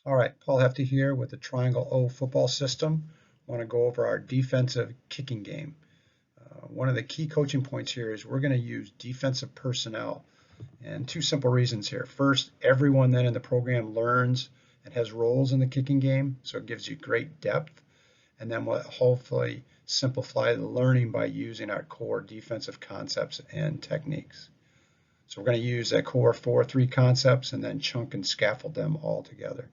All right, Paul Hefty here with the Triangle O football system. I want to go over our defensive kicking game. One of the key coaching points here is we're going to use defensive personnel, and two simple reasons here. First, everyone then in the program learns and has roles in the kicking game, so it gives you great depth, and then we'll hopefully simplify the learning by using our core defensive concepts and techniques. So we're going to use that core 4-3 concepts and then chunk and scaffold them all together.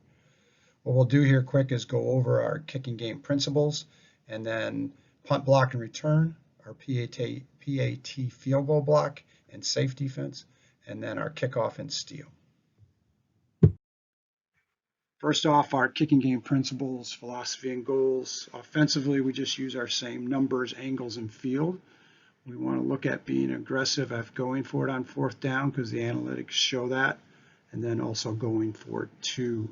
What we'll do here quick is go over our kicking game principles and then punt, block, and return, our PAT field goal block and safe defense, and then our kickoff and steal. First off, our kicking game principles, philosophy, and goals. Offensively, we just use our same numbers, angles, and field. We want to look at being aggressive at going for it on fourth down because the analytics show that, and then also going for it two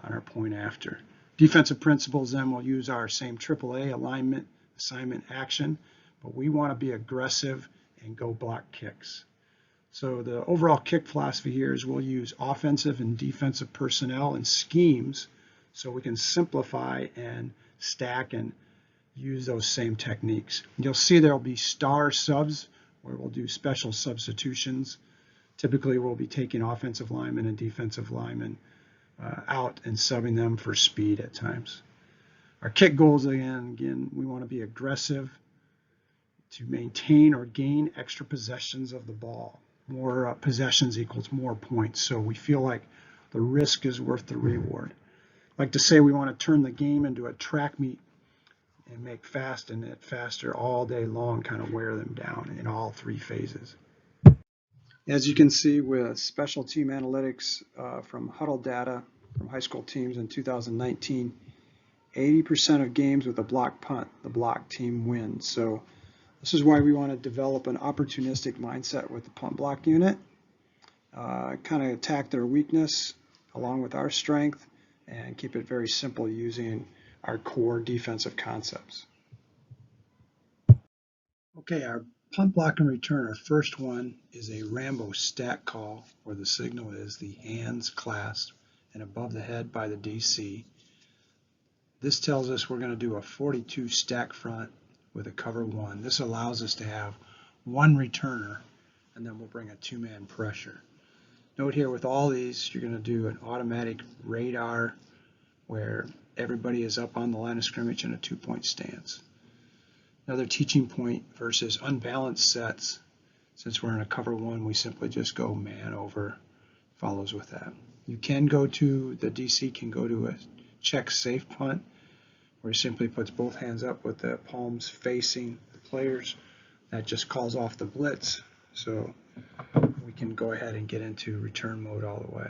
on our point after. Defensive principles, then we'll use our same AAA alignment, assignment, action, but we want to be aggressive and go block kicks. So the overall kick philosophy here is we'll use offensive and defensive personnel and schemes so we can simplify and stack and use those same techniques. You'll see there'll be star subs where we'll do special substitutions. Typically we'll be taking offensive linemen and defensive linemen out and subbing them for speed at times. Our kick goals, again, we want to be aggressive to maintain or gain extra possessions of the ball. More possessions equals more points, so we feel like the risk is worth the reward. I like to say we want to turn the game into a track meet and make fast and net faster all day long, kind of wear them down in all three phases. As you can see with special team analytics from huddle data from high school teams in 2019, 80% of games with a block punt, the block team wins. So this is why we want to develop an opportunistic mindset with the punt block unit, kind of attack their weakness along with our strength and keep it very simple using our core defensive concepts. Okay, our punt, block, and return, our first one is a Rambo Stack call where the signal is the hands clasped and above the head by the DC. This tells us we're going to do a 42 stack front with a cover one. This allows us to have one returner and then we'll bring a two-man pressure. Note here with all these you're going to do an automatic radar where everybody is up on the line of scrimmage in a two-point stance. Another teaching point versus unbalanced sets, since we're in a cover one, we simply just go man over, follows with that. You can go to, the DC can go to a check safe punt, where he simply puts both hands up with the palms facing the players. That just calls off the blitz, so we can go ahead and get into return mode all the way.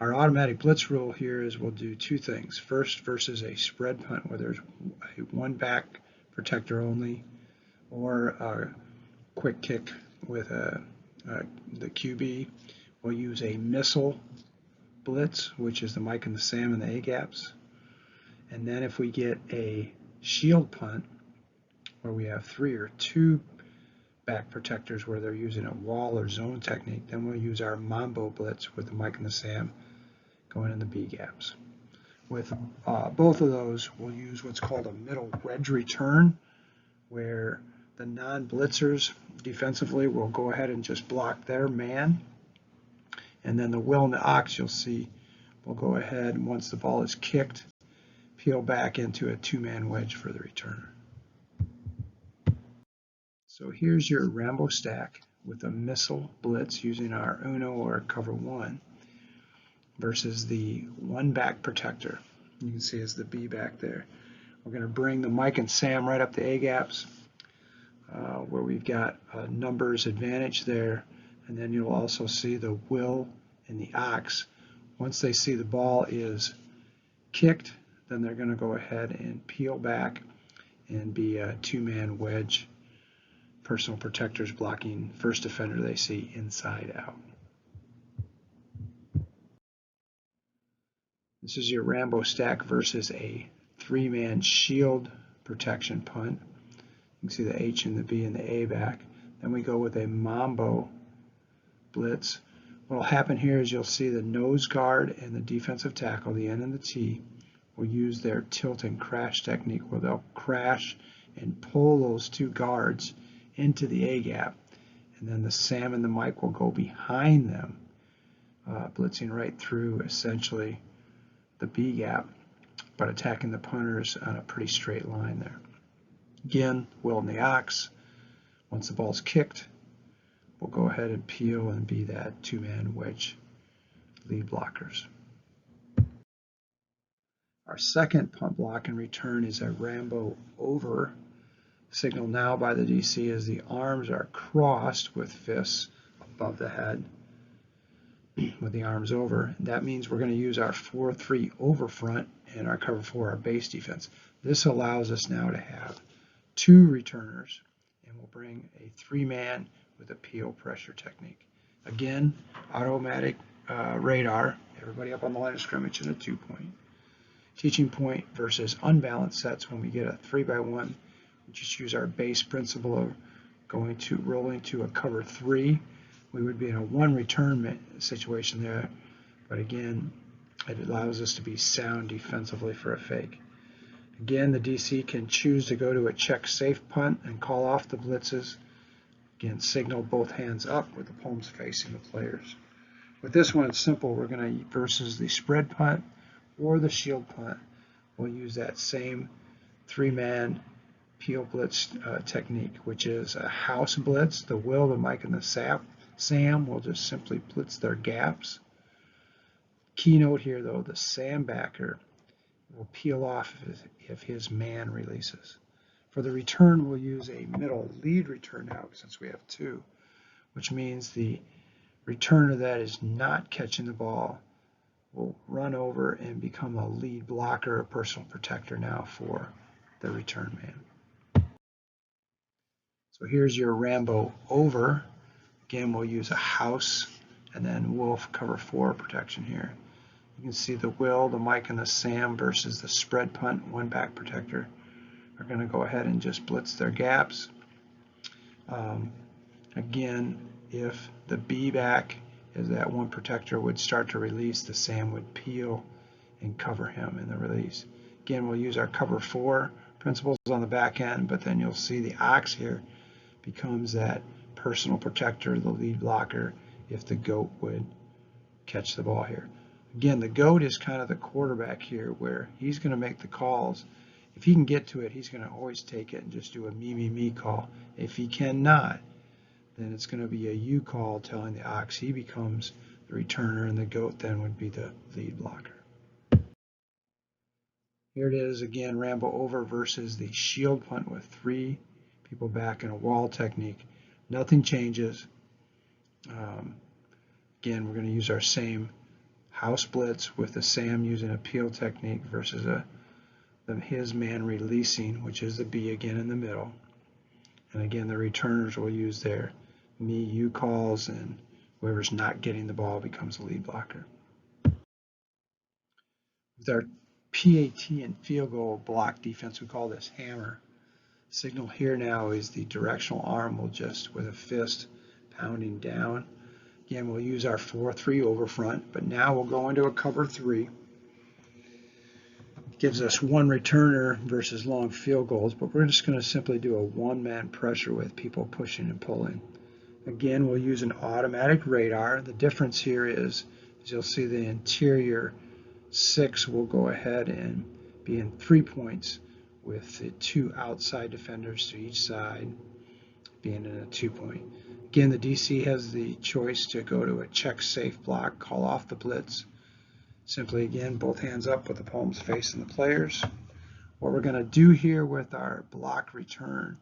Our automatic blitz rule here is we'll do two things. First, versus a spread punt where there's a one back protector only, or a quick kick with the QB. We'll use a missile blitz, which is the Mike and the Sam and the A gaps. And then if we get a shield punt, where we have three or two back protectors where they're using a wall or zone technique, then we'll use our Mambo blitz with the Mike and the Sam going in the B gaps. With both of those, we'll use what's called a middle wedge return, where the non-blitzers defensively will go ahead and just block their man. And then the will and the ox, you'll see, will go ahead, and once the ball is kicked, peel back into a two-man wedge for the returner. So here's your Rambo stack with a missile blitz using our Uno or cover one versus the one back protector. You can see it's the B back there. We're going to bring the Mike and Sam right up the A gaps where we've got a numbers advantage there, and then you'll also see the will and the ox. Once they see the ball is kicked, then they're going to go ahead and peel back and be a two-man wedge, personal protectors blocking first defender they see inside out. This is your Rambo stack versus a three-man shield protection punt. You can see the H and the B and the A back. Then we go with a Mambo blitz What will happen here is you'll see the nose guard and the defensive tackle, the N and the T, will use their tilt and crash technique where they'll crash and pull those two guards into the A gap, and then the Sam and the Mike will go behind them, blitzing right through essentially the B gap, but attacking the punters on a pretty straight line there. Again, Will and the Ox, once the ball's kicked, we'll go ahead and peel and be that two-man wedge lead blockers. Our second punt block and return is a Rambo over. Signal now by the DC as the arms are crossed with fists above the head with the arms over. That means we're going to use our 4-3 over front and our cover 4, our base defense. This allows us now to have two returners, and we'll bring a three-man with a peel pressure technique. Again, automatic radar, everybody up on the line of scrimmage in a 2-point. Teaching point versus unbalanced sets. When we get a 3x1, we just use our base principle of rolling to a cover 3. We would be in a 1 return situation there, but again, it allows us to be sound defensively for a fake. Again, the DC can choose to go to a check safe punt and call off the blitzes. Again, signal both hands up with the palms facing the players. With this one, it's simple. We're going to, versus the spread punt or the shield punt, we'll use that same 3-man peel blitz technique, which is a house blitz. The Will, the Mike, and the Sam will just simply blitz their gaps. Keynote here, though, the Sam backer will peel off if his man releases. For the return, we'll use a middle lead return now since we have 2, which means the returner that is not catching the ball will run over and become a lead blocker, a personal protector now for the return man. So here's your Rambo over. Again, we'll use a house and then wolf cover 4 protection here. You can see the Will, the Mike, and the Sam versus the spread punt, 1 back protector are going to go ahead and just blitz their gaps. Again, if the B back is that 1 protector would start to release, the Sam would peel and cover him in the release. Again, we'll use our cover 4 principles on the back end, but then you'll see the Ox here becomes that personal protector, the lead blocker, if the goat would catch the ball here. Again, the goat is kind of the quarterback here where he's going to make the calls. If he can get to it, he's going to always take it and just do a me call. If he cannot, then it's going to be a you call telling the Ox he becomes the returner, and the goat then would be the lead blocker. Here it is again, Rambo over versus the shield punt with 3 people back in a wall technique. Nothing changes. Again, we're going to use our same house blitz with the Sam using a peel technique versus his man releasing, which is the B again in the middle. And again, the returners will use their me, you calls, and whoever's not getting the ball becomes the lead blocker. With our PAT and field goal block defense, we call this hammer. Signal here now is the directional arm will just, with a fist, pounding down. Again, we'll use our 4-3 over front, but now we'll go into a cover 3. It gives us 1 returner versus long field goals, but we're just going to simply do a 1-man pressure with people pushing and pulling. Again, we'll use an automatic radar. The difference here is, as you'll see, the interior 6 will go ahead and be in 3 points with the 2 outside defenders to each side being in a 2-point. Again, the DC has the choice to go to a check safe block, call off the blitz. Simply, again, both hands up with the palms facing the players. What we're going to do here with our block return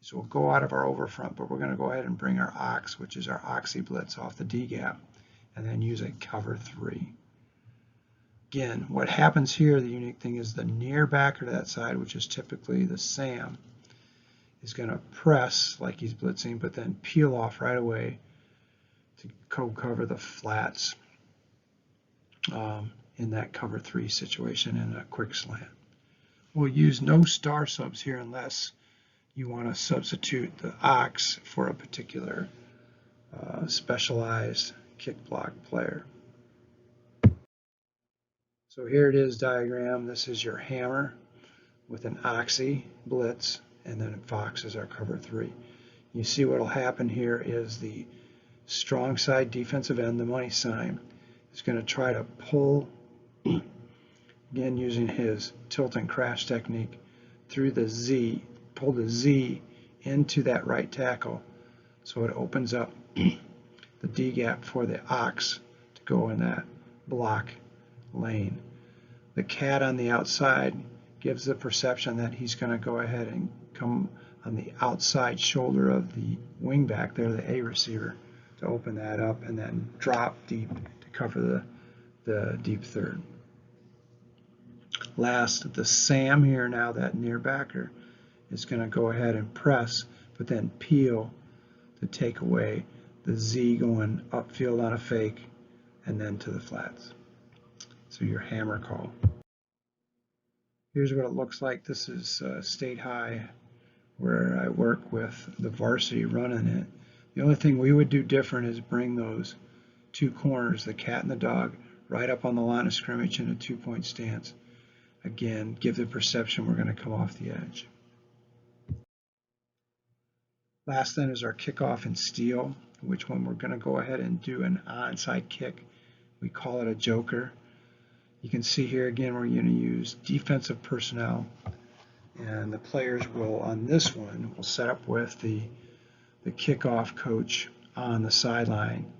is we'll go out of our over front, but we're going to go ahead and bring our Ox, which is our Oxy blitz, off the D gap, and then use a cover 3. Again, what happens here, the unique thing is the near backer to that side, which is typically the Sam, is going to press like he's blitzing, but then peel off right away to cover the flats in that cover 3 situation in a quick slant. We'll use no star subs here unless you want to substitute the Ox for a particular specialized kick block player. So here it is diagram. This is your hammer with an oxy blitz, and then Fox is our cover 3. You see what will happen here is the strong side defensive end, the money sign, is going to try to pull, again using his tilt and crash technique, through the Z, pull the Z into that right tackle so it opens up the D gap for the ox to go in that block lane. The cat on the outside gives the perception that he's going to go ahead and come on the outside shoulder of the wing back there, the A receiver, to open that up and then drop deep to cover the deep third. Last, the Sam here now, that near backer, is going to go ahead and press, but then peel to take away the Z going upfield on a fake and then to the flats. So your hammer call. Here's what it looks like. This is State High, where I work with the varsity running it. The only thing we would do different is bring those two corners, the cat and the dog, right up on the line of scrimmage in a 2-point stance. Again, give the perception we're going to come off the edge. Last then is our kickoff and steal, which one we're going to go ahead and do an onside kick. We call it a joker. You can see here again we're going to use defensive personnel, and the players will, on this one, will set up with the kickoff coach on the sideline,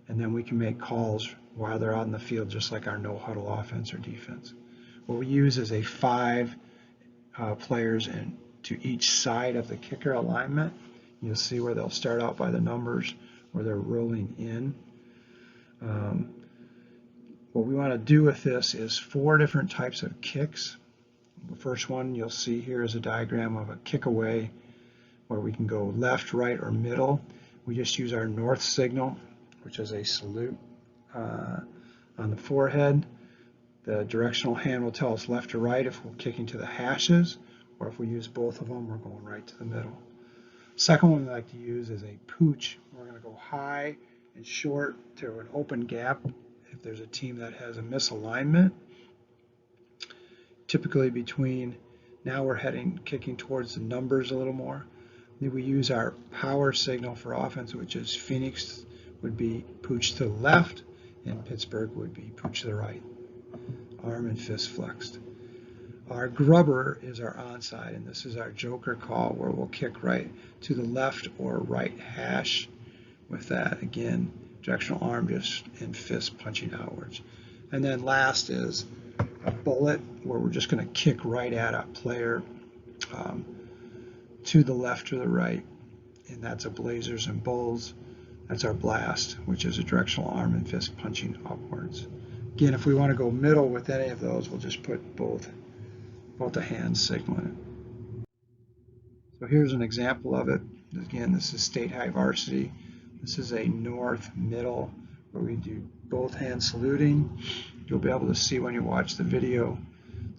and then we can make calls while they're out in the field, just like our no huddle offense or defense. What we use is a 5 players to each side of the kicker alignment. You'll see where they'll start out by the numbers where they're rolling in. What we want to do with this is 4 different types of kicks. The first one you'll see here is a diagram of a kick away where we can go left, right, or middle. We just use our north signal, which is a salute on the forehead. The directional hand will tell us left or right if we're kicking to the hashes, or if we use both of them, we're going right to the middle. Second one we like to use is a pooch. We're going to go high and short to an open gap if there's a team that has a misalignment. Typically between, now we're kicking towards the numbers a little more. Then we use our power signal for offense, which is Phoenix would be pooch to the left and Pittsburgh would be pooch to the right. Arm and fist flexed. Our grubber is our onside, and this is our joker call where we'll kick right to the left or right hash with that, again, directional arm just and fist punching outwards. And then last is a bullet where we're just going to kick right at a player to the left or the right, and that's a Blazers and Bulls. That's our blast, which is a directional arm and fist punching upwards. Again, if we want to go middle with any of those, we'll just put both the hands signaling it. So here's an example of it. Again, this is State High Varsity. This is a north middle where we do both hands saluting. You'll be able to see when you watch the video,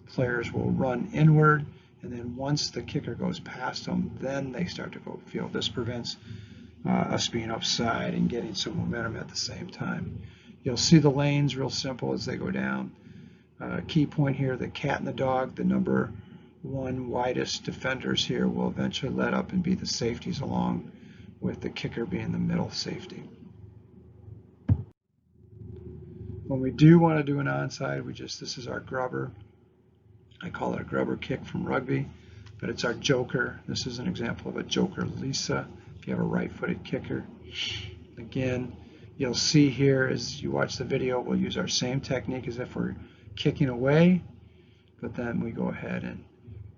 players will run inward, and then once the kicker goes past them, then they start to go field. This prevents us being upside and getting some momentum at the same time. You'll see the lanes real simple as they go down. Key point here, the cat and the dog, the number 1 widest defenders here will eventually let up and be the safeties, along with the kicker being the middle safety. When we do want to do an onside, this is our grubber. I call it a grubber kick from rugby, but it's our joker. This is an example of a joker Lisa if you have a right-footed kicker. Again, you'll see here as you watch the video, we'll use our same technique as if we're kicking away, but then we go ahead and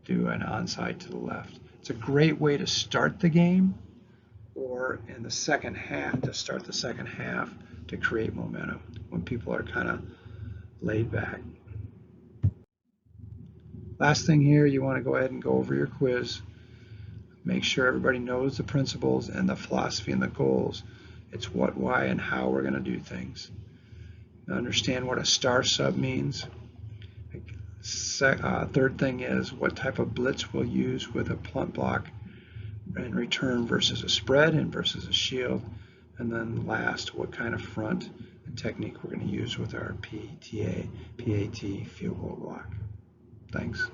do an onside to the left. It's a great way to start the game, or in the second half, to start the second half to create momentum when people are kind of laid back. Last thing here, you want to go ahead and go over your quiz. Make sure everybody knows the principles and the philosophy and the goals. It's what, why, and how we're going to do things. Understand what a star sub means. Third thing is what type of blitz we'll use with a punt block and return versus a spread and versus a shield. And then last, what kind of front the technique we're going to use with our PAT field goal block. Thanks.